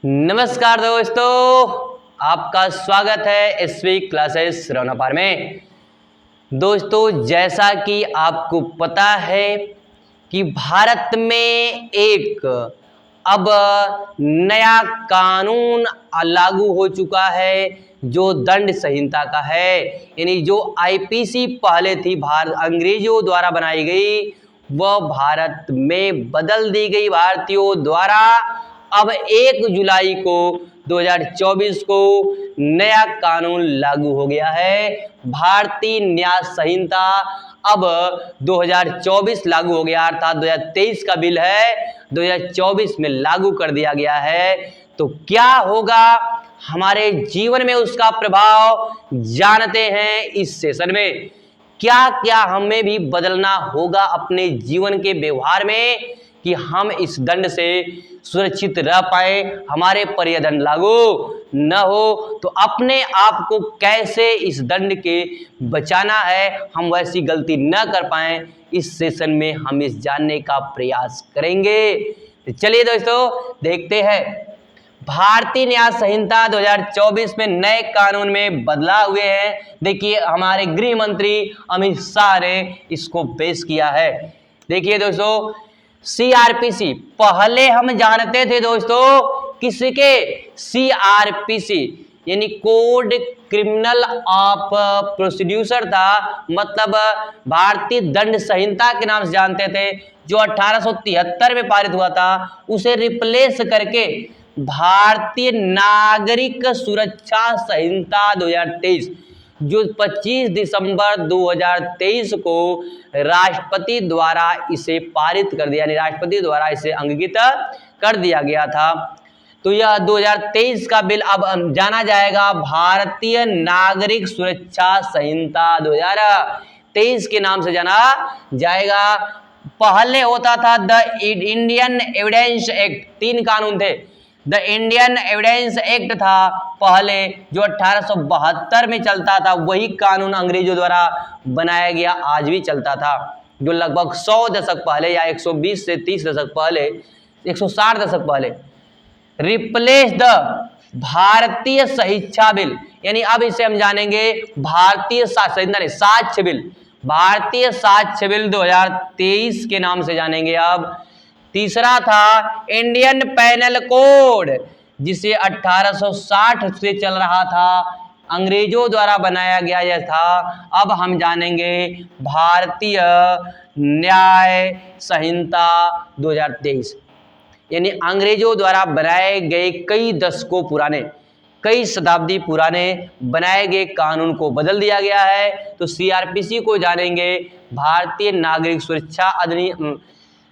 नमस्कार दोस्तों, आपका स्वागत है एसवी क्लासेस रौनापार में। दोस्तों, जैसा कि आपको पता है कि भारत में एक अब नया कानून लागू हो चुका है जो दंड संहिता का है। यानी जो आईपीसी पहले थी भारत अंग्रेजों द्वारा बनाई गई, वह भारत में बदल दी गई भारतीयों द्वारा। अब 1 जुलाई को 2024 को नया कानून लागू हो गया है। भारतीय न्याय संहिता अब 2024 लागू हो गया, अर्थात 2023 का बिल है 2024 में लागू कर दिया गया है। तो क्या होगा हमारे जीवन में उसका प्रभाव जानते हैं इस सेशन में। क्या क्या हमें भी बदलना होगा अपने जीवन के व्यवहार में कि हम इस दंड से सुरक्षित रह पाए, हमारे पर यह दंड लागू न हो। तो अपने आप को कैसे इस दंड के बचाना है, हम वैसी गलती न कर पाए, इस सेशन में हम इस जानने का प्रयास करेंगे। तो चलिए दोस्तों, देखते हैं। भारतीय न्याय संहिता 2024 में नए कानून में बदलाव हुए हैं। देखिए, हमारे गृह मंत्री अमित शाह ने इसको पेश किया है। देखिए दोस्तों, सीआरपीसी पहले हम जानते थे दोस्तों किसके, सीआरपीसी यानी कोड क्रिमिनल ऑफ प्रोसीड्यूर था, मतलब भारतीय दंड संहिता के नाम से जानते थे, जो 1873 में पारित हुआ था। उसे रिप्लेस करके भारतीय नागरिक सुरक्षा संहिता 2023, जो 25 दिसंबर 2023 को राष्ट्रपति द्वारा इसे पारित कर दिया, यानी राष्ट्रपति द्वारा इसे अंगीकृत कर दिया गया था। तो यह 2023 का बिल अब जाना जाएगा भारतीय नागरिक सुरक्षा संहिता 2023 के नाम से जाना जाएगा। पहले होता था द इंडियन एविडेंस एक्ट, 3 कानून थे। द इंडियन एविडेंस एक्ट था पहले, जो 1872 में चलता था। वही कानून अंग्रेजों द्वारा बनाया गया, आज भी चलता था, जो लगभग 100 दशक पहले या 120 से 30 दशक पहले, 160 दशक पहले। रिप्लेस द भारतीय शिक्षा बिल, यानी अब इसे हम जानेंगे भारतीय साक्ष्य बिल, भारतीय साक्ष्य बिल 2023 के नाम से जानेंगे अब। तीसरा था इंडियन पैनल कोड, जिसे 1860 से चल रहा था, अंग्रेजों द्वारा बनाया गया यह था। अब हम जानेंगे भारतीय न्याय संहिता 2023, यानी अंग्रेजों द्वारा बनाए गए कई दशकों पुराने, कई शताब्दी पुराने बनाए गए कानून को बदल दिया गया है। तो सीआरपीसी को जानेंगे भारतीय नागरिक सुरक्षा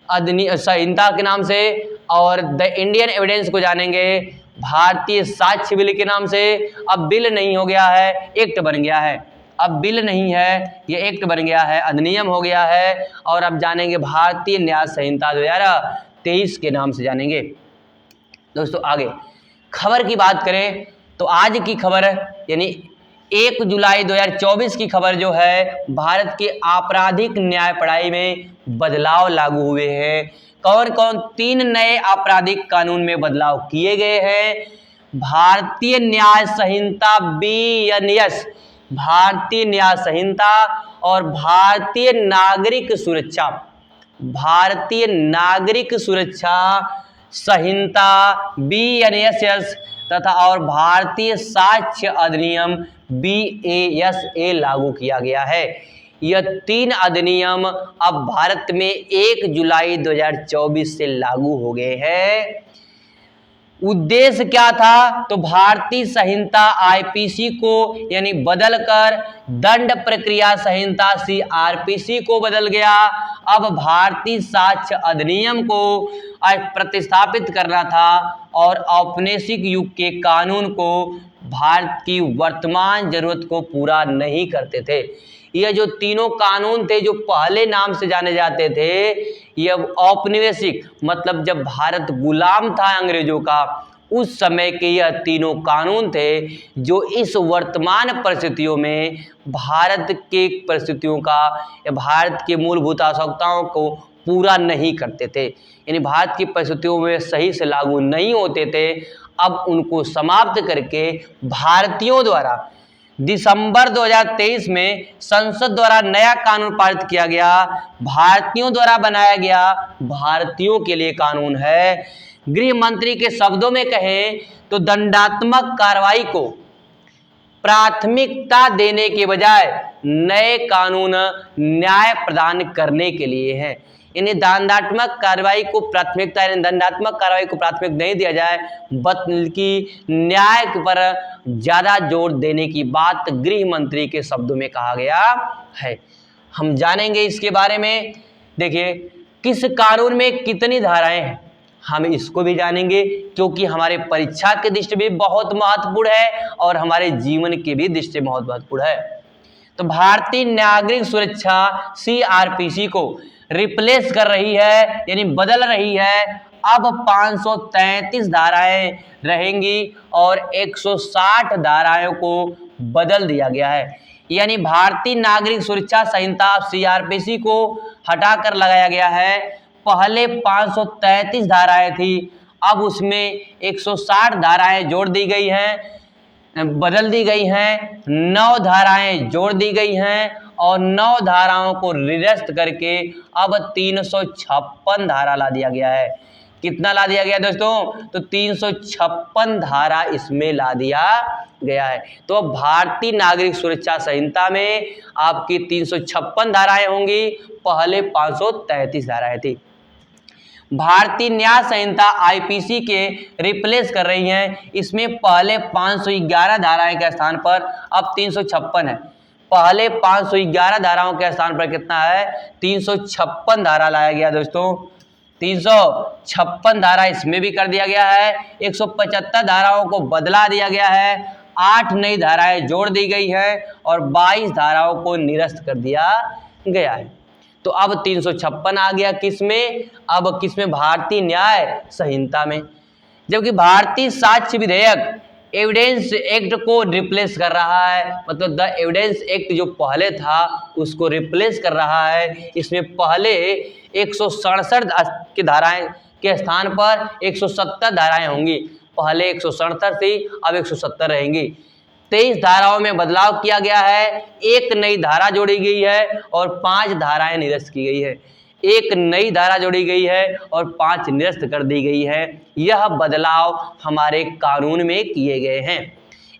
संहिता के नाम से, और द इंडियन एविडेंस को जानेंगे भारतीय साक्ष्य बिल के नाम से। अब बिल नहीं हो गया है, एक्ट बन गया है। अब बिल नहीं है, ये एक्ट बन गया है, अधिनियम हो गया है। और अब जानेंगे भारतीय न्याय संहिता 2023 के नाम से जानेंगे। दोस्तों, आगे खबर की बात करें तो आज की खबर यानी 1 जुलाई 2024 की खबर जो है, भारत के आपराधिक न्याय प्रणाली में बदलाव लागू हुए हैं। कौन कौन 3 नए आपराधिक कानून में बदलाव किए गए हैं। भारतीय न्याय संहिता बीएनएस, भारतीय न्याय संहिता, और भारतीय नागरिक सुरक्षा, भारतीय नागरिक सुरक्षा संहिता बीएनएस, तथा और भारतीय साक्ष्य अधिनियम बीएसए लागू किया गया है। यह 3 अधिनियम अब भारत में 1 जुलाई 2024 से लागू हो गए हैं। उद्देश्य क्या था, तो भारतीय संहिता आईपीसी को यानी बदलकर दंड प्रक्रिया संहिता सीआरपीसी को बदल गया। अब भारतीय साक्ष्य अधिनियम को प्रतिस्थापित करना था और औपनिवेशिक युग के कानून को भारत की वर्तमान जरूरत को पूरा नहीं करते थे। यह जो तीनों कानून थे जो पहले नाम से जाने जाते थे, यह औपनिवेशिक मतलब जब भारत गुलाम था अंग्रेजों का, उस समय के यह तीनों कानून थे जो इस वर्तमान परिस्थितियों में भारत के परिस्थितियों का या भारत के मूलभूत आवश्यकताओं को पूरा नहीं करते थे, यानी भारत की परिस्थितियों में सही से लागू नहीं होते थे। अब उनको समाप्त करके भारतीयों द्वारा दिसंबर 2023 में संसद द्वारा नया कानून पारित किया गया। भारतीयों द्वारा बनाया गया, भारतीयों के लिए कानून है। गृह मंत्री के शब्दों में कहें तो दंडात्मक कार्रवाई को प्राथमिकता देने के बजाय नए कानून न्याय प्रदान करने के लिए है। यानी दंडात्मक कार्रवाई को प्राथमिकता, यानी दंडात्मक कार्रवाई को प्राथमिकता नहीं दिया जाए, बल्कि न्याय पर ज्यादा जोर देने की बात गृह मंत्री के शब्दों में कहा गया है। हम जानेंगे इसके बारे में। देखिए, किस कानून में कितनी धाराएं हैं, हम इसको भी जानेंगे, क्योंकि हमारे परीक्षा की दृष्टि भी बहुत महत्वपूर्ण है और हमारे जीवन की भी दृष्टि बहुत महत्वपूर्ण है। तो भारतीय नागरिक सुरक्षा CRPC को रिप्लेस कर रही है, यानी बदल रही है। अब 533 धाराएं रहेंगी और 160 धाराओं को बदल दिया गया है। यानी भारतीय नागरिक सुरक्षा संहिता CRPC को हटाकर लगाया गया है। पहले 533 धाराएं थी, अब उसमें 160 धाराएं जोड़ दी गई हैं, बदल दी गई हैं। 9 धाराएं जोड़ दी गई हैं और 9 धाराओं को निरस्त करके अब 356 धारा ला दिया गया है। कितना ला दिया गया दोस्तों? तो 356 धारा इसमें ला दिया गया है। तो भारतीय नागरिक सुरक्षा संहिता में आपकी 356 धाराएं होंगी, पहले 533 धाराएं थी। भारतीय न्याय संहिता IPC के रिप्लेस कर रही हैं। इसमें पहले 511 धाराएं के स्थान पर अब 356 है। पहले 511 धाराओं के स्थान पर कितना है? 356 धारा लाया गया दोस्तों। 356 धारा इसमें भी कर दिया गया है। 175 धाराओं को बदला दिया गया है। 8 नई धाराएं जोड़ दी गई हैं और 22 धाराओं को निरस्त कर दिया गया है। तो अब 356 आ गया किसमें? अब किसमें? भारतीय न्याय संहिता में। जबकि भारतीय साक्ष्य विधेयक एविडेंस एक्ट को रिप्लेस कर रहा है, मतलब द एविडेंस एक्ट जो पहले था उसको रिप्लेस कर रहा है। इसमें पहले 167 की धाराएं के स्थान पर 170 धाराएं होंगी। पहले 167 थी, अब 170 रहेंगी। 23 धाराओं में बदलाव किया गया है। एक नई धारा जोड़ी गई है और 5 धाराएं निरस्त की गई है। एक नई धारा जोड़ी गई है और 5 निरस्त कर दी गई है। यह बदलाव हमारे कानून में किए गए हैं।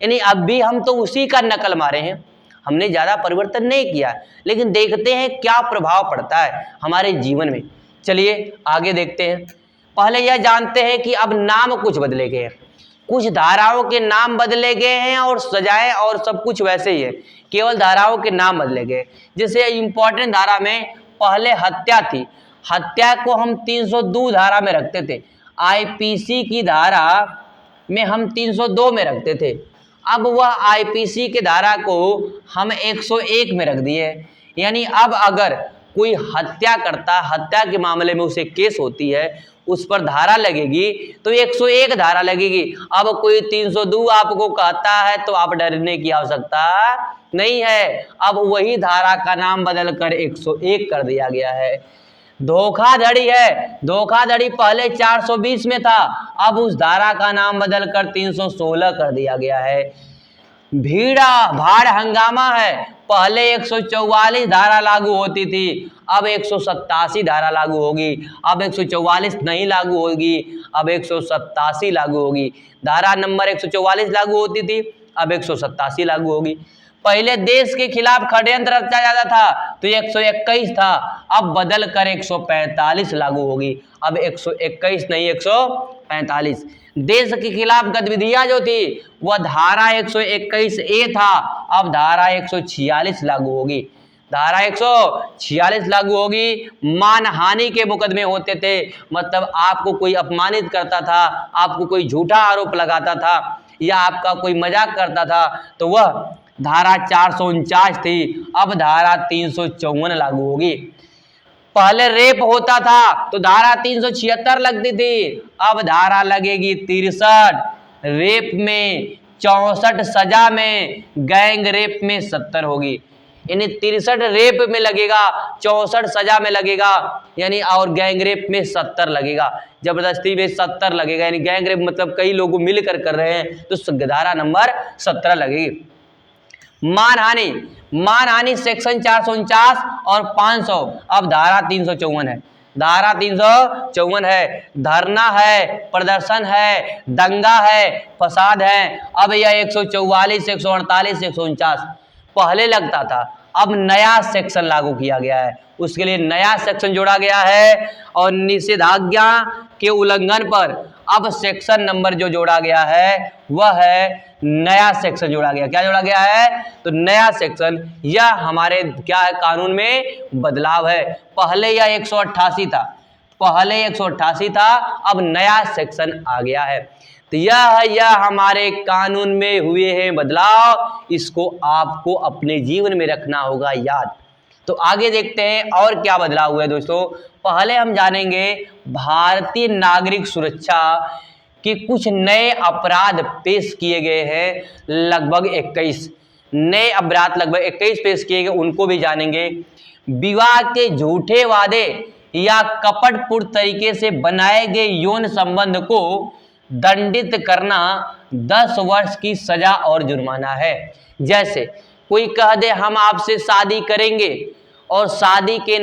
यानी अब भी हम तो उसी का नकल मारे हैं, हमने ज़्यादा परिवर्तन नहीं किया, लेकिन देखते हैं क्या प्रभाव पड़ता है हमारे जीवन में। चलिए आगे देखते हैं। पहले यह जानते हैं कि अब नाम कुछ बदले गए हैं। कुछ धाराओं के नाम बदले गए हैं और सजाएं और सब कुछ वैसे ही है, केवल धाराओं के नाम बदले गए। जैसे इंपॉर्टेंट धारा में पहले हत्या थी, हत्या को हम 302 धारा में रखते थे। IPC की धारा में हम 302 में रखते थे। अब वह IPC के धारा को हम 101 में रख दिए। यानी अब अगर कोई हत्या करता, हत्या के मामले में उसे केस होती है, उस पर धारा लगेगी तो 101 धारा लगेगी। अब कोई 302 आपको कहता है तो आप डरने की आवश्यकता नहीं है। अब वही धारा का नाम बदलकर 101 कर दिया गया है। धोखाधड़ी है, धोखाधड़ी पहले 420 में था, अब उस धारा का नाम बदलकर 316 कर दिया गया है। भाड़ हंगामा है, पहले 144 धारा लागू होती थी, अब 187 धारा लागू होगी। अब 144 नहीं लागू होगी, अब 187 लागू होगी। धारा नंबर 144 लागू होती थी, अब 187 लागू होगी। पहले देश के खिलाफ षड्यंत्र रचा जाता था तो 121 था, अब बदल कर 145 लागू होगी। अब 121 नहीं 145। देश के खिलाफ गतिविधियां जो थी वह धारा 121A था, अब धारा 146 लागू होगी। धारा 146 लागू होगी। मानहानि के मुकदमे होते थे, मतलब आपको कोई अपमानित करता था, आपको कोई झूठा आरोप लगाता था या आपका कोई मजाक करता था तो वह धारा 449 थी, अब धारा 354 लागू होगी। पहले रेप होता था तो धारा 376 लगती थी, अब धारा लगेगी 63। रेप में 64 सजा में, गैंग रेप में 70 होगी। यानी 63 रेप में लगेगा, 64 सजा में लगेगा, यानी और गैंग रेप में 70 लगेगा, जबरदस्ती में 70 लगेगा, यानी गैंग रेप मतलब कई लोग मिलकर कर रहे हैं तो धारा नंबर 17 लगेगी। मानहानि, मानहानि सेक्शन 449 और 500, अब धारा 354 है, धारा 354 है। धरना है, प्रदर्शन है, दंगा है, फसाद है। अब यह 144, 148, 149 पहले लगता था, अब नया सेक्शन लागू किया गया है, उसके लिए नया सेक्शन जोड़ा गया है। और निषेधाज्ञा के उल्लंघन पर अब सेक्शन नंबर जो जोड़ा गया है वह है नया सेक्शन जोड़ा गया। क्या जोड़ा गया है? तो नया सेक्शन। यह हमारे क्या है, कानून में बदलाव है। पहले यह 188 था, पहले 188 था, अब नया सेक्शन आ गया है। तो यह हमारे कानून में हुए हैं बदलाव, इसको आपको अपने जीवन में रखना होगा याद। तो आगे देखते हैं और क्या बदलाव हुआ है दोस्तों। पहले हम जानेंगे भारतीय नागरिक सुरक्षा के कुछ नए अपराध पेश किए गए हैं, लगभग 21 नए अपराध लगभग 21 पेश किए गए, उनको भी जानेंगे। विवाह के झूठे वादे या कपटपूर्ण तरीके से बनाए गए यौन संबंध को दंडित करना 10 वर्ष की सजा और जुर्माना है। जैसे कोई कह दे हम आपसे शादी करेंगे और शादी के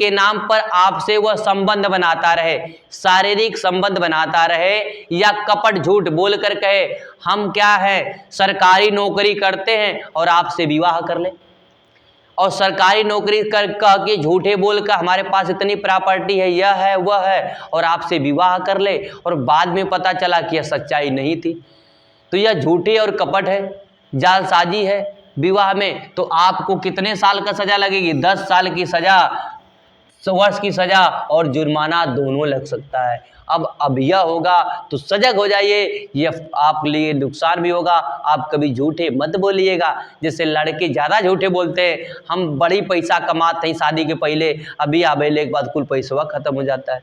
नाम पर आपसे वह संबंध बनाता रहे, शारीरिक संबंध बनाता रहे, या कपट झूठ बोलकर कहे हम क्या है सरकारी नौकरी करते हैं और आपसे विवाह कर ले, और सरकारी नौकरी कर कह के झूठे बोल कर हमारे पास इतनी प्रॉपर्टी है, यह है वह है, और आपसे विवाह कर ले, और बाद में पता चला कि यह सच्चाई नहीं थी। तो यह झूठे और कपट है, जालसाजी है विवाह में। तो आपको कितने साल का सजा लगेगी? 10 साल की सजा, 100 वर्ष की सजा और जुर्माना दोनों लग सकता है। अब यह होगा तो सजग हो जाइए, यह आप लिए नुकसान भी होगा। आप कभी झूठे मत बोलिएगा। जैसे लड़के ज़्यादा झूठे बोलते हैं, हम बड़ी पैसा कमाते हैं शादी के पहले, अभी आबेले के बाद कुल पैसा खत्म हो जाता है।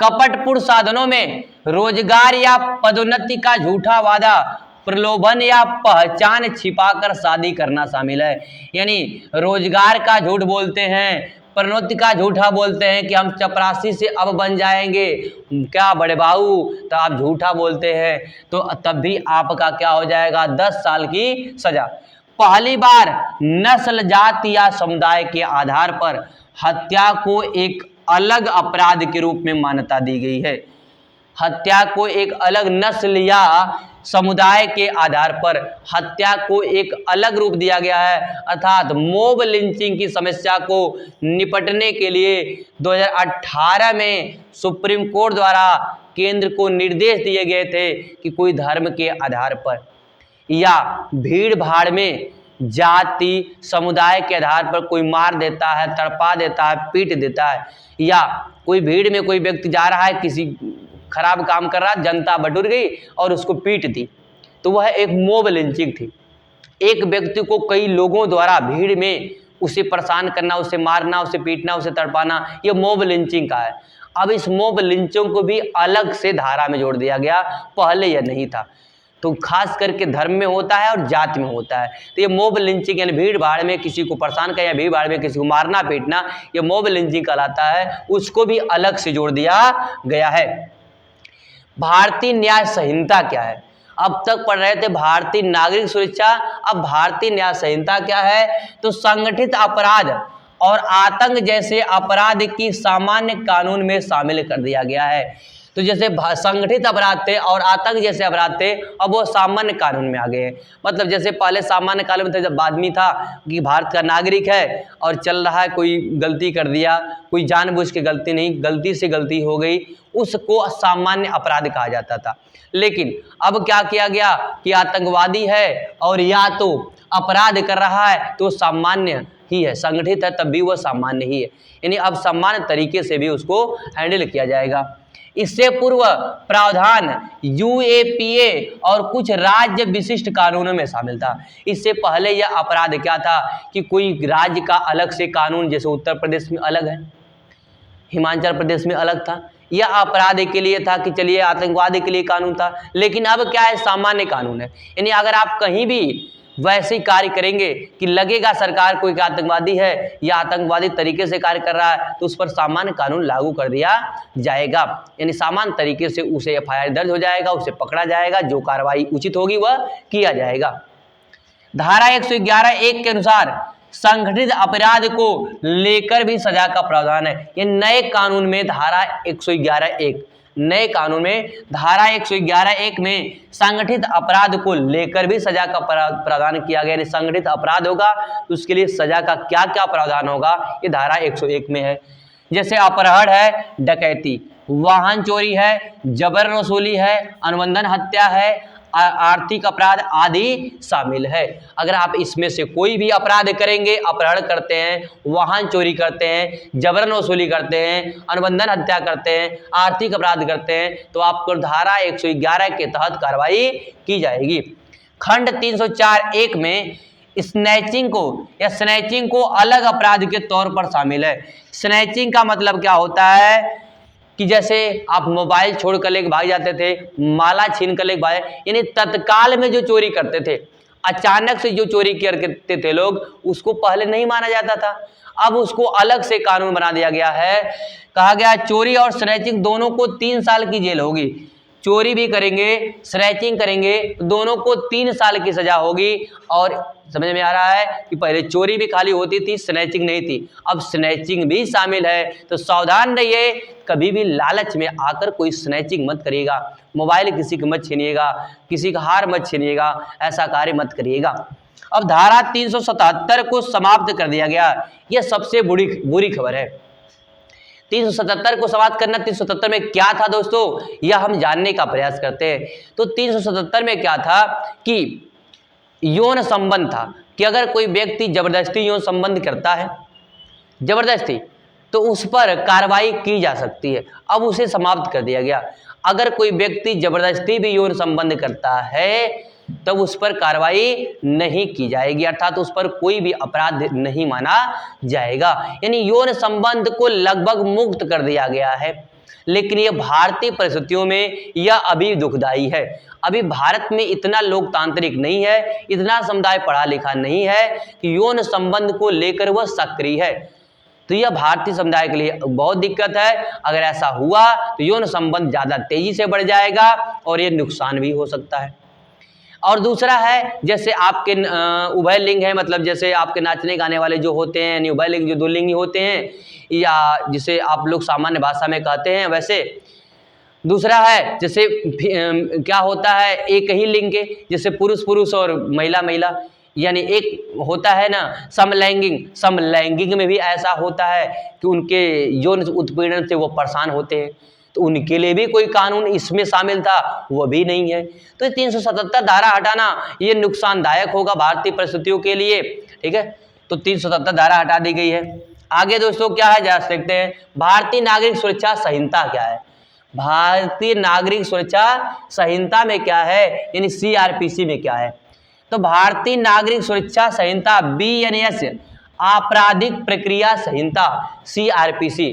कपटपूर्ण साधनों में रोजगार या पदोन्नति का झूठा वादा, प्रलोभन या पहचान छिपाकर शादी करना शामिल है। यानी रोजगार का झूठ बोलते हैं, प्रोन्नति का झूठा बोलते हैं कि हम चपरासी से अब बन जाएंगे, क्या बड़े बाबू, तो आप झूठा बोलते हैं, तो तब भी आपका क्या हो जाएगा? 10 साल की सजा। पहली बार नस्ल, जाति या समुदाय के आधार पर हत्या को एक अलग अपराध के रूप में मान्यता दी गई है। हत्या को एक अलग नस्ल या समुदाय के आधार पर हत्या को एक अलग रूप दिया गया है। अर्थात मॉब लिंचिंग की समस्या को निपटने के लिए 2018 में सुप्रीम कोर्ट द्वारा केंद्र को निर्देश दिए गए थे कि कोई धर्म के आधार पर या भीड़ भाड़ में जाति समुदाय के आधार पर कोई मार देता है, तड़पा देता है, पीट देता है, या कोई भीड़ में कोई व्यक्ति जा रहा है, किसी खराब काम कर रहा, जनता बटुर गई और उसको पीट दी, तो वह एक मॉब लिंचिंग थी। एक व्यक्ति को कई लोगों द्वारा भीड़ में उसे परेशान करना, उसे मारना, उसे पीटना, उसे तड़पाना, यह मॉब लिंचिंग का है। अब इस मॉब लिंचिंग को भी अलग से धारा में जोड़ दिया गया, पहले यह नहीं था। तो खास करके धर्म में होता है और जाति में होता है। तो ये मॉब लिंचिंग यानी भीड़ भाड़ में किसी को परेशान करना या भीड़ भाड़ में किसी को मारना पीटना, ये मॉब लिंचिंग कहलाता है, उसको भी अलग से जोड़ दिया गया है। भारतीय न्याय संहिता क्या है? अब तक पढ़ रहे थे भारतीय नागरिक सुरक्षा, अब भारतीय न्याय संहिता क्या है? तो संगठित अपराध और आतंक जैसे अपराध की सामान्य कानून में शामिल कर दिया गया है। तो जैसे संगठित अपराध थे और आतंक जैसे अपराध थे, अब वो सामान्य कानून में आ गए हैं। मतलब जैसे पहले सामान्य कानून में था, जब आदमी था कि भारत का नागरिक है और चल रहा है, कोई गलती कर दिया, कोई जानबूझ के गलती नहीं, गलती से गलती हो गई, उसको सामान्य अपराध कहा जाता था। लेकिन अब क्या किया गया कि आतंकवादी है और या तो अपराध कर रहा है तो सामान्य ही है, संगठित है तब भी वह सामान्य ही है, यानी अब सामान्य तरीके से भी उसको हैंडल किया जाएगा। इससे पूर्व प्रावधान यूएपीए और कुछ राज्य विशिष्ट कानूनों में शामिल था। इससे पहले यह अपराध क्या था कि कोई राज्य का अलग से कानून, जैसे उत्तर प्रदेश में अलग है, हिमाचल प्रदेश में अलग था, यह अपराध के लिए था कि चलिए आतंकवाद के लिए कानून था। लेकिन अब क्या है, सामान्य कानून है, यानी अगर आप कहीं भी वैसे ही कार्य करेंगे कि लगेगा सरकार कोई आतंकवादी है या आतंकवादी तरीके से कार्य कर रहा है तो उस पर सामान्य कानून लागू कर दिया जाएगा, यानी सामान्य तरीके से उसे एफआईआर दर्ज हो जाएगा, उसे पकड़ा जाएगा, जो कार्रवाई उचित होगी वह किया जाएगा। धारा 111(1) के अनुसार संगठित अपराध को लेकर भी सजा का प्रावधान है। ये नए कानून में धारा 111(1) नए कानून में धारा 111(1) में संगठित अपराध को लेकर भी सजा का प्रावधान किया गया। संगठित अपराध होगा तो उसके लिए सजा का क्या क्या प्रावधान होगा, ये धारा 101 में है। जैसे अपहरण है, डकैती, वाहन चोरी है, जबर वसूली है, अनुबंधन हत्या है, आर्थिक अपराध आदि शामिल है। अगर आप इसमें से कोई भी अपराध करेंगे, अपहरण करते हैं, वाहन चोरी करते हैं, जबरन वसूली करते हैं, अनुबंधन हत्या करते हैं, आर्थिक अपराध करते हैं, तो आपको धारा 111 के तहत कार्रवाई की जाएगी। खंड 304(1) में स्नैचिंग को अलग अपराध के तौर पर शामिल है। स्नैचिंग का मतलब क्या होता है कि जैसे आप मोबाइल छोड़ कर लेके भाग जाते थे, माला छीन कर लेके भाग, यानी तत्काल में जो चोरी करते थे, अचानक से जो चोरी करते थे लोग, उसको पहले नहीं माना जाता था, अब उसको अलग से कानून बना दिया गया है। कहा गया चोरी और स्नैचिंग दोनों को 3 साल की जेल होगी। चोरी भी करेंगे, स्नैचिंग करेंगे, दोनों को 3 साल की सजा होगी। और समझ में आ रहा है कि पहले चोरी भी खाली होती थी, स्नैचिंग नहीं थी, अब स्नैचिंग भी शामिल है। तो सावधान रहिए, कभी भी लालच में आकर कोई स्नैचिंग मत करिएगा, मोबाइल किसी का मत छीनिएगा, किसी का हार मत छीनिएगा, ऐसा कार्य मत करिएगा। अब धारा 377 को समाप्त कर दिया गया, यह सबसे बुरी खबर है। 377 को समाप्त करना, 377 में क्या था दोस्तों, यह हम जानने का प्रयास करते हैं। तो 377 में क्या था कि यौन संबंध था, कि अगर कोई व्यक्ति जबरदस्ती यौन संबंध करता है, जबरदस्ती, तो उस पर कार्रवाई की जा सकती है। अब उसे समाप्त कर दिया गया। अगर कोई व्यक्ति जबरदस्ती भी यौन संबंध करता है तब उस पर कार्रवाई नहीं की जाएगी, अर्थात उस पर कोई भी अपराध नहीं माना जाएगा, यानी यौन संबंध को लगभग मुक्त कर दिया गया है। लेकिन यह भारतीय परिस्थितियों में यह अभी दुखदायी है। अभी भारत में इतना लोकतांत्रिक नहीं है, इतना समुदाय पढ़ा लिखा नहीं है कि यौन संबंध को लेकर वह सक्रिय है। तो यह भारतीय समुदाय के लिए बहुत दिक्कत है। अगर ऐसा हुआ तो यौन संबंध ज़्यादा तेजी से बढ़ जाएगा और ये नुकसान भी हो सकता है। और दूसरा है, जैसे आपके उभय लिंग है, मतलब जैसे आपके नाचने गाने वाले जो होते हैं, यानी उभय लिंग जो 2 लिंगी होते हैं, या जिसे आप लोग सामान्य भाषा में कहते हैं वैसे। दूसरा है जैसे क्या होता है एक ही लिंग के, जैसे पुरुष पुरुष और महिला महिला, यानी एक होता है ना समलैंगिक में भी ऐसा होता है कि उनके यौन उत्पीड़न से वो परेशान होते हैं, तो उनके लिए भी कोई कानून इसमें शामिल था, वो भी नहीं है। तो 377 धारा हटाना ये नुकसानदायक होगा भारतीय परिस्थितियों के लिए, ठीक है। तो 377 धारा हटा दी गई है। आगे दोस्तों क्या है, जरा देखते हैं भारतीय नागरिक सुरक्षा संहिता क्या है। भारतीय नागरिक सुरक्षा संहिता में क्या है, यानी CRPC में क्या है। तो भारतीय नागरिक सुरक्षा संहिता BNS आपराधिक प्रक्रिया संहिता CRPC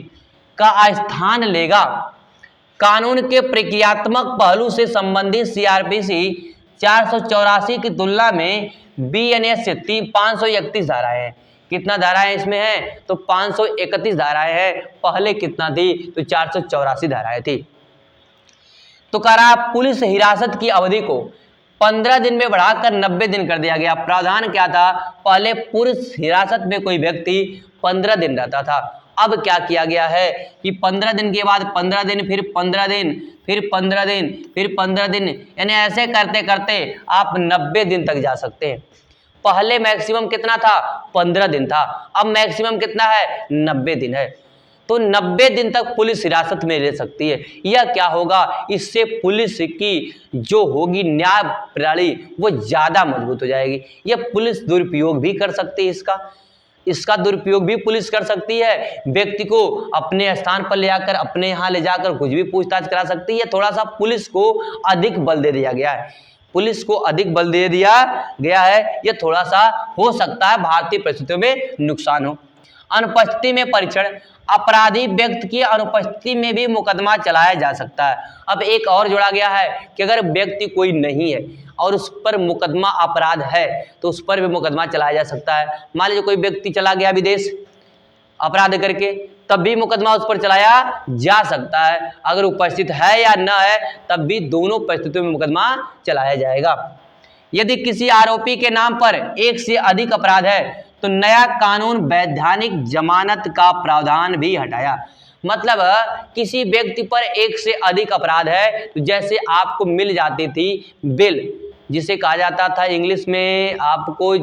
का स्थान लेगा। कानून के प्रक्रियात्मक पहलू से संबंधित CRPC 484 की तुलना में BNS से 531 धाराएं हैं। कितना धाराएं इसमें है, तो 531 धाराएं हैं। पहले कितना थी, तो 484 धाराएं थी। तो कह रहा पुलिस हिरासत की अवधि को 15 दिन में बढ़ाकर 90 दिन कर दिया गया। प्रावधान क्या था, पहले पुलिस हिरासत में कोई व्यक्ति 15 दिन रहता था, अब क्या किया गया है कि 15 दिन के बाद 15 दिन, फिर 15 दिन, फिर 15 दिन, फिर 15 दिन, यानी ऐसे करते करते आप 90 दिन तक जा सकते हैं। पहले मैक्सिमम कितना था, 15 दिन था, अब मैक्सिमम कितना है, 90 दिन है। तो 90 दिन तक पुलिस हिरासत में रह सकती है। यह क्या होगा, इससे पुलिस की जो होगी न्याय प्रणाली वो ज़्यादा मजबूत हो जाएगी। यह पुलिस दुरुपयोग भी कर सकती है, इसका दुरुपयोग भी पुलिस कर सकती है। व्यक्ति को अपने स्थान पर ले जाकर, अपने यहाँ ले जाकर कुछ भी पूछताछ करा सकती है। थोड़ा सा पुलिस को अधिक बल दे दिया गया है, पुलिस को अधिक बल दे दिया गया है। यह थोड़ा सा हो सकता है भारतीय परिस्थितियों में नुकसान हो। अनुपस्थिति में परीक्षण, अपराधी व्यक्ति की अनुपस्थिति में भी मुकदमा चलाया जा सकता है। अब एक और जोड़ा गया है कि अगर व्यक्ति कोई नहीं है, और उस पर मुकदमा अपराध है तो उस पर भी मुकदमा चलाया जा सकता है। मान लीजिए कोई व्यक्ति चला गया विदेश अपराध करके, तब भी मुकदमा उस पर चलाया जा सकता है। अगर उपस्थित है या न है तब भी दोनों परिस्थितियों में मुकदमा चलाया जाएगा। यदि किसी आरोपी के नाम पर एक से अधिक अपराध है तो नया कानून वैधानिक जमानत का प्रावधान भी हटाया। मतलब किसी व्यक्ति पर एक से अधिक अपराध है तो जैसे आपको मिल जाती थी बेल, जिसे कहा जाता था इंग्लिश में आपको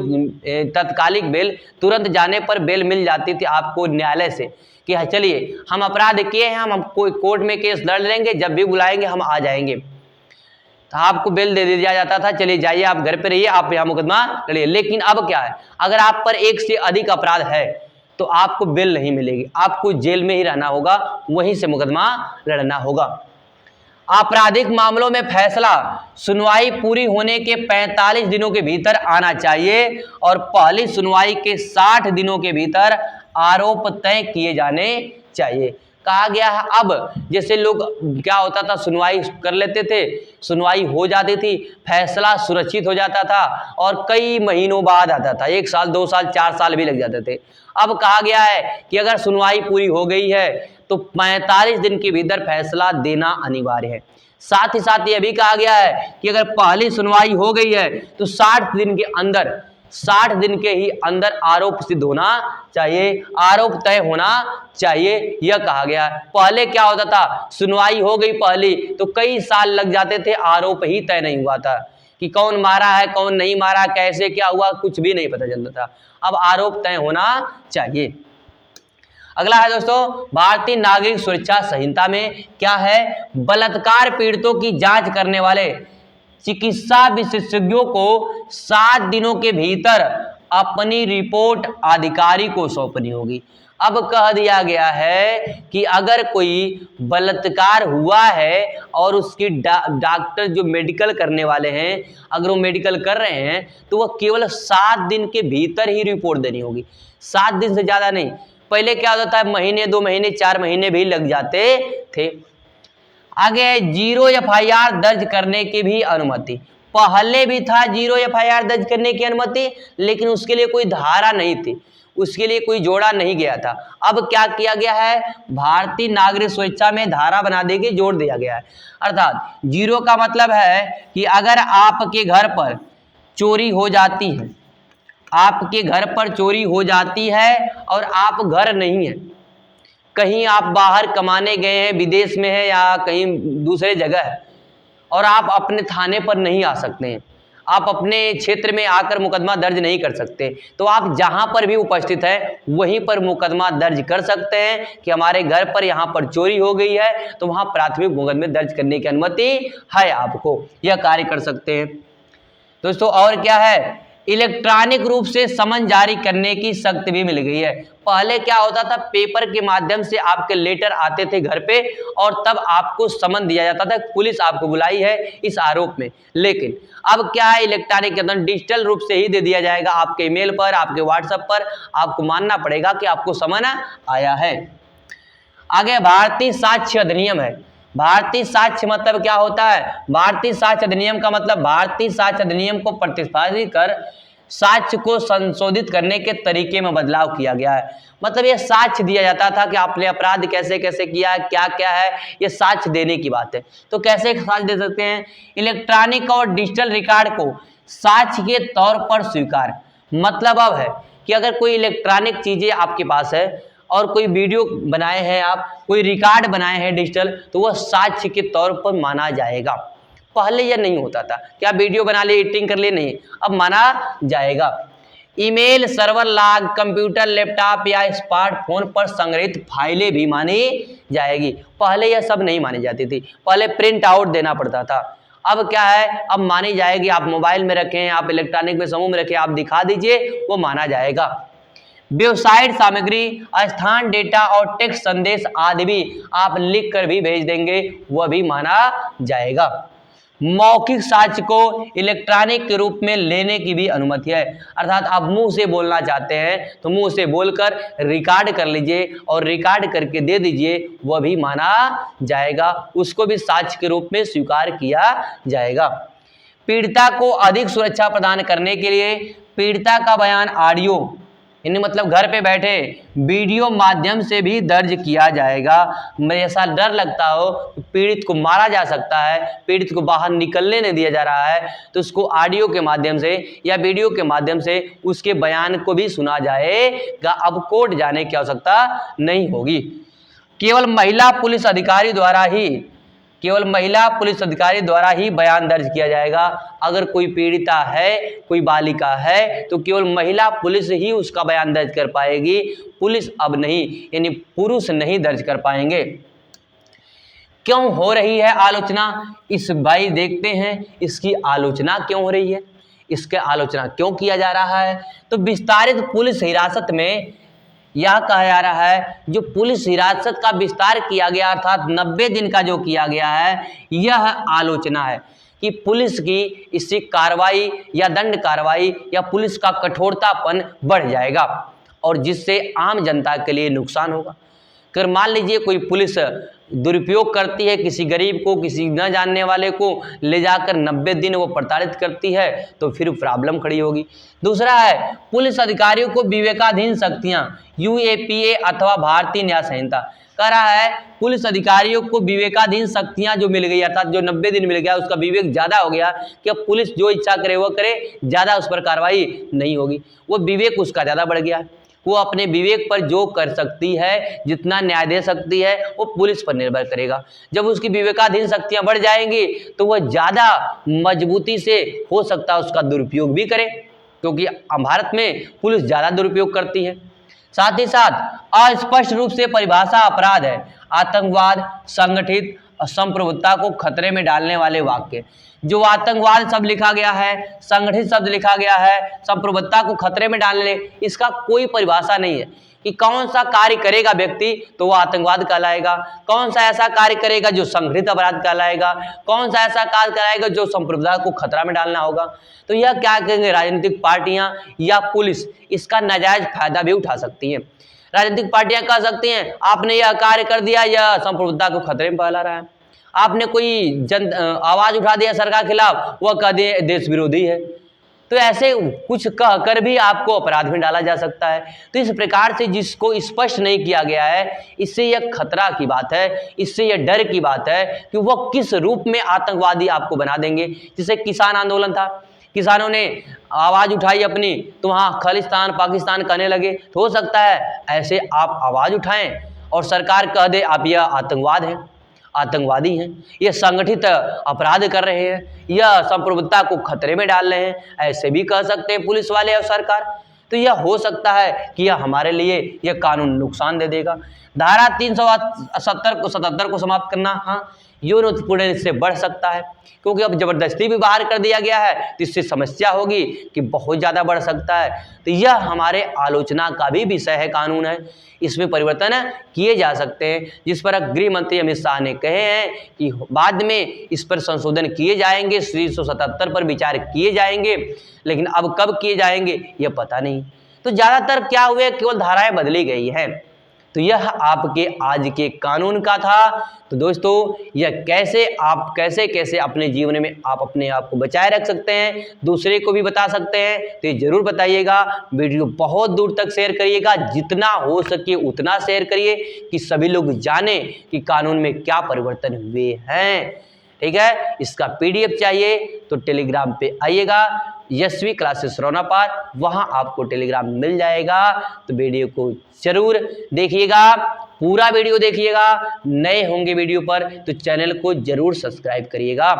तत्कालिक बेल, तुरंत जाने पर बेल मिल जाती थी आपको न्यायालय से कि चलिए हम अपराध किए हैं, हम कोई कोर्ट में केस लड़ लेंगे, जब भी बुलाएंगे हम आ जाएंगे। तो आपको बेल दे दिया जाता था, चलिए जाइए आप घर पे रहिए, आप यहाँ मुकदमा लड़िए। लेकिन अब क्या है, अगर आप पर एक से अधिक अपराध है तो आपको बेल नहीं मिलेगी, आपको जेल में ही रहना होगा, वहीं से मुकदमा लड़ना होगा। आपराधिक मामलों में फैसला सुनवाई पूरी होने के 45 दिनों के भीतर आना चाहिए और पहली सुनवाई के 60 दिनों के भीतर आरोप तय किए जाने चाहिए। कहा गया है अब जैसे लोग क्या होता था, सुनवाई कर लेते थे, सुनवाई हो जाती थी, फैसला सुरक्षित हो जाता था और कई महीनों बाद आता था, 1 साल 2 साल 4 साल भी लग जाते थे। अब कहा गया है कि अगर सुनवाई पूरी हो गई है तो 45 दिन के भीतर फैसला देना अनिवार्य है। साथ ही साथ यह भी कहा गया है कि अगर पहली सुनवाई हो गई है तो 60 दिन के अंदर, 60 दिन के ही अंदर आरोप सिद्ध होना चाहिए, आरोप तय होना चाहिए, यह कहा गया है। पहले क्या होता था, सुनवाई हो गई पहली तो कई साल लग जाते थे, आरोप ही तय नहीं हुआ था कि कौन मारा है कौन नहीं मारा, कैसे क्या हुआ, कुछ भी नहीं पता चलता था। अब आरोप तय होना चाहिए। अगला है दोस्तों, भारतीय नागरिक सुरक्षा संहिता में क्या है, बलात्कार पीड़ितों की जांच करने वाले चिकित्सा विशेषज्ञों को 7 दिनों के भीतर अपनी रिपोर्ट अधिकारी को सौंपनी होगी। अब कह दिया गया है कि अगर कोई बलात्कार हुआ है और उसकी डॉक्टर जो मेडिकल करने वाले हैं, अगर वो मेडिकल कर रहे हैं तो वह केवल 7 दिन के भीतर ही रिपोर्ट देनी होगी, 7 दिन से ज़्यादा नहीं। पहले क्या होता है, महीने 2 महीने 4 महीने भी लग जाते थे। आगे 0 FIR दर्ज करने की भी अनुमति। पहले भी था 0 FIR दर्ज करने की अनुमति, लेकिन उसके लिए कोई धारा नहीं थी, उसके लिए कोई जोड़ा नहीं गया था। अब क्या किया गया है, भारतीय नागरिक सुरक्षा में धारा बना देके जोड़ दिया गया है। अर्थात 0 का मतलब है कि अगर आपके घर पर चोरी हो जाती है, आपके घर पर चोरी हो जाती है और आप घर नहीं हैं, कहीं आप बाहर कमाने गए हैं, विदेश में हैं या कहीं दूसरे जगह है और आप अपने थाने पर नहीं आ सकते हैं, आप अपने क्षेत्र में आकर मुकदमा दर्ज नहीं कर सकते, तो आप जहां पर भी उपस्थित हैं वहीं पर मुकदमा दर्ज कर सकते हैं कि हमारे घर पर यहाँ पर चोरी हो गई है, तो वहां प्राथमिक मुकदमे दर्ज करने की अनुमति है, आपको यह कार्य कर सकते हैं दोस्तों। और क्या है, इलेक्ट्रॉनिक रूप से समन जारी करने की शक्ति भी मिल गई है। पहले क्या होता था, पेपर के माध्यम से आपके लेटर आते थे घर पे और तब आपको समन दिया जाता था, पुलिस आपको बुलाई है इस आरोप में। लेकिन अब क्या है, इलेक्ट्रॉनिक के अंदर डिजिटल रूप से ही दे दिया जाएगा, आपके ईमेल पर, आपके व्हाट्सएप पर आपको मानना पड़ेगा कि आपको समन आया है। आगे भारतीय साक्ष्य अधिनियम है। भारतीय साक्ष्य मतलब क्या होता है, भारतीय साक्ष्य अधिनियम का मतलब भारतीय साक्ष्य अधिनियम को प्रतिस्थापित कर साक्ष्य को संशोधित करने के तरीके में बदलाव किया गया है। मतलब ये साक्ष्य दिया जाता था कि आपने अपराध कैसे कैसे किया है, क्या क्या है, ये साक्ष्य देने की बात है। तो कैसे साक्ष्य दे सकते हैं, इलेक्ट्रॉनिक और डिजिटल रिकॉर्ड को साक्ष्य के तौर पर स्वीकार। मतलब अब है कि अगर कोई इलेक्ट्रॉनिक चीजें आपके पास है और कोई वीडियो बनाए हैं आप, कोई रिकॉर्ड बनाए हैं डिजिटल, तो वह साक्ष्य के तौर पर माना जाएगा। पहले यह नहीं होता था कि आप वीडियो बना लिए, एडिटिंग कर लिए, नहीं, अब माना जाएगा। Email, server log, computer, laptop या स्मार्टफोन पर संग्रहित फाइलें भी मानी जाएगी। पहले यह सब नहीं मानी जाती थी, पहले प्रिंट आउट देना पड़ता था। अब क्या है, अब मानी जाएगी। आप मोबाइल में रखें, आप इलेक्ट्रॉनिक में समूह में रखें, आप दिखा दीजिए, वो माना जाएगा। वेबसाइट सामग्री, स्थान डेटा और टेक्स्ट संदेश आदि भी आप लिख कर भी भेज देंगे, वह भी माना जाएगा। मौखिक साक्ष्य को इलेक्ट्रॉनिक के रूप में लेने की भी अनुमति है। अर्थात आप मुंह से बोलना चाहते हैं तो मुंह से बोलकर रिकॉर्ड कर लीजिए और रिकॉर्ड करके दे दीजिए, वह भी माना जाएगा, उसको भी साक्ष्य के रूप में स्वीकार किया जाएगा। पीड़िता को अधिक सुरक्षा प्रदान करने के लिए पीड़िता का बयान ऑडियो यानी मतलब घर पे बैठे वीडियो माध्यम से भी दर्ज किया जाएगा। मुझे ऐसा डर लगता हो पीड़ित को मारा जा सकता है, पीड़ित को बाहर निकलने नहीं दिया जा रहा है, तो उसको ऑडियो के माध्यम से या वीडियो के माध्यम से उसके बयान को भी सुना जाएगा। अब कोर्ट जाने की आवश्यकता नहीं होगी। केवल महिला पुलिस अधिकारी द्वारा ही बयान दर्ज किया जाएगा। अगर कोई पीड़िता है, कोई बालिका है, तो केवल महिला पुलिस ही उसका बयान दर्ज कर पाएगी, पुलिस अब नहीं, यानी पुरुष नहीं दर्ज कर पाएंगे। क्यों हो रही है आलोचना? इस भाई देखते हैं इसकी आलोचना क्यों हो रही है, इसके आलोचना क्यों किया जा रहा है। तो विस्तारित पुलिस हिरासत में यह कहा जा रहा है, जो पुलिस हिरासत का विस्तार किया गया अर्थात 90 दिन का जो किया गया है, यह आलोचना है कि पुलिस की इससे कार्रवाई या दंड कार्रवाई या पुलिस का कठोरतापन बढ़ जाएगा और जिससे आम जनता के लिए नुकसान होगा। अगर मान लीजिए कोई पुलिस दुरुपयोग करती है, किसी गरीब को, किसी न जानने वाले को ले जाकर 90 दिन वो प्रताड़ित करती है, तो फिर प्रॉब्लम खड़ी होगी। दूसरा है पुलिस अधिकारियों को विवेकाधीन शक्तियां यूएपीए अथवा भारतीय न्याय संहिता कह रहा है, पुलिस अधिकारियों को विवेकाधीन शक्तियां जो मिल गई अर्थात जो 90 दिन मिल गया उसका विवेक ज़्यादा हो गया कि अब पुलिस जो इच्छा करे वो करे, ज़्यादा उस पर कार्रवाई नहीं होगी। वो विवेक उसका ज़्यादा बढ़ गया, वो अपने विवेक पर जो कर सकती है, जितना न्याय दे सकती है, वो पुलिस पर निर्भर करेगा। जब उसकी विवेकाधीन शक्तियां बढ़ जाएंगी तो वह ज़्यादा मजबूती से हो सकता है उसका दुरुपयोग भी करे, क्योंकि भारत में पुलिस ज़्यादा दुरुपयोग करती है। साथ ही साथ अस्पष्ट रूप से परिभाषा अपराध है आतंकवाद, संगठित संप्रभुता को खतरे में डालने वाले वाक्य। जो आतंकवाद शब्द लिखा गया है, संगठित शब्द लिखा गया है, संप्रभुता को खतरे में डालने, इसका कोई परिभाषा नहीं है कि कौन सा कार्य करेगा व्यक्ति तो वो आतंकवाद कहलाएगा, कौन सा ऐसा कार्य करेगा जो संगठित अपराध कहलाएगा, कौन सा ऐसा कार्य कराएगा जो संप्रभुता को खतरा में डालना होगा। तो यह क्या कहेंगे, राजनीतिक पार्टियां या पुलिस इसका नाजायज फायदा भी उठा सकती हैं। राजनीतिक पार्टियां कह सकती हैं आपने यह कार्य कर दिया, यह संप्रभुता को खतरे में फैला रहा है। आपने कोई आवाज उठा दिया सरकार के खिलाफ, वह कह दे देश विरोधी है। तो ऐसे कुछ कहकर भी आपको अपराध में डाला जा सकता है। तो इस प्रकार से जिसको स्पष्ट नहीं किया गया है, इससे यह खतरा की बात है, इससे यह डर की बात है कि वह किस रूप में आतंकवादी आपको बना देंगे। जैसे किसान आंदोलन था, किसानों ने आवाज़ उठाई अपनी, तो वहाँ खालिस्तान पाकिस्तान कहने लगे। तो हो सकता है ऐसे आप आवाज़ उठाएं और सरकार कह दे आप यह आतंकवाद हैं, आतंकवादी हैं, ये संगठित अपराध कर रहे हैं, यह संप्रभुता को खतरे में डाल रहे हैं, ऐसे भी कह सकते हैं पुलिस वाले और सरकार। तो यह हो सकता है कि यह हमारे लिए यह कानून नुकसान दे देगा। धारा 377 को समाप्त करना, हाँ, यौन इससे बढ़ सकता है, क्योंकि अब जबरदस्ती भी बाहर कर दिया गया है तो इससे समस्या होगी कि बहुत ज़्यादा बढ़ सकता है। तो यह हमारे आलोचना का भी विषय है, कानून है, इसमें परिवर्तन किए जा सकते हैं, जिस पर गृह मंत्री अमित शाह ने कहे हैं कि बाद में इस पर संशोधन किए जाएंगे, 377 पर विचार किए जाएंगे, लेकिन अब कब किए जाएंगे यह पता नहीं। तो ज़्यादातर क्या हुए, केवल धाराएं बदली गई हैं। तो यह आपके आज के कानून का था। तो दोस्तों यह कैसे अपने जीवन में आप अपने आप को बचाए रख सकते हैं, दूसरे को भी बता सकते हैं, तो ये जरूर बताइएगा। वीडियो बहुत दूर तक शेयर करिएगा, जितना हो सके उतना शेयर करिए कि सभी लोग जाने कि कानून में क्या परिवर्तन हुए हैं। ठीक है, इसका PDF चाहिए तो टेलीग्राम पे आइएगा, यशवी क्लासेस रौनापार, वहाँ आपको टेलीग्राम मिल जाएगा। तो वीडियो को जरूर देखिएगा, पूरा वीडियो देखिएगा। नए होंगे वीडियो पर तो चैनल को जरूर सब्सक्राइब करिएगा।